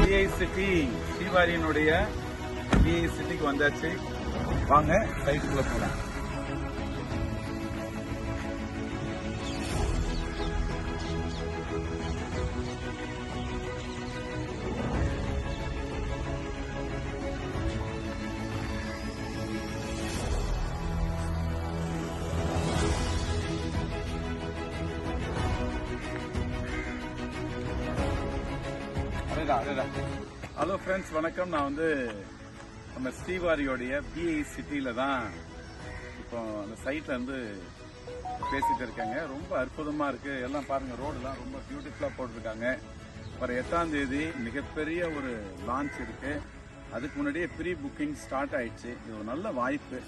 பிஐ city ஸ்ரீவாரியினுடைய பிஐ சிட்டிக்கு வந்தாச்சு. வாங்க சைட்டுக்குள்ள போலாம். ஹலோ ஃப்ரெண்ட்ஸ், வணக்கம். நான் நம்ம ஸ்ரீவாரியோடைய பிஐ சிட்டியில தான் இப்போ அந்த சைட்ல இருந்து பேசிட்டு இருக்கேங்க. ரொம்ப அற்புதமா இருக்கு. எல்லாம் பாருங்க, ரோடெல்லாம் ரொம்ப பியூட்டிஃபுல்லா போட்டிருக்காங்க. வர 8ஆம் தேதி மிகப்பெரிய ஒரு லான்ச் இருக்கு. அதுக்கு முன்னாடியே ப்ரீ புக்கிங் ஸ்டார்ட் ஆயிடுச்சு. இது ஒரு நல்ல வாய்ப்பு.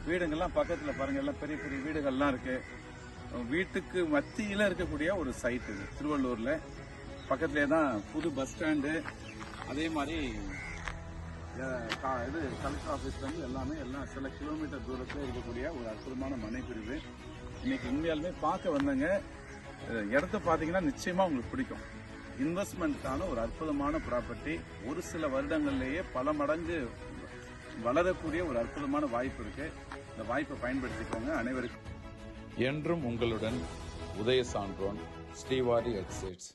வீடுங்கள்லாம் பக்கத்துல பாருங்க, எல்லாம் பெரிய பெரிய வீடுகள்லாம் இருக்கு. வீட்டுக்கு மத்தியில இருக்கக்கூடிய ஒரு சைட் இது. திருவள்ளூர்ல பக்கத்துலேயே தான் புது பஸ் ஸ்டாண்டு, அதே மாதிரி இது கலெக்டர் ஆஃபீஸ்லேருந்து எல்லாம் சில கிலோமீட்டர் தூரத்தில் இருக்கக்கூடிய ஒரு அற்புதமான மனைப்பிரிவு. இன்னைக்கு உண்மையாலுமே பார்க்க வந்தங்க. இடத்த பார்த்தீங்கன்னா நிச்சயமா உங்களுக்கு பிடிக்கும். இன்வெஸ்ட்மெண்ட்டுக்கான ஒரு அற்புதமான ப்ராப்பர்ட்டி. ஒரு சில வருடங்கள்லேயே பல மடங்கு வளரக்கூடிய ஒரு அற்புதமான வாய்ப்பு இருக்கு. இந்த வாய்ப்பை பயன்படுத்திக்கோங்க. அனைவருக்கும் என்றும் உங்களுடன் உதய சான்றோன், ஸ்ரீவாரி எக்ஸைட்ஸ்.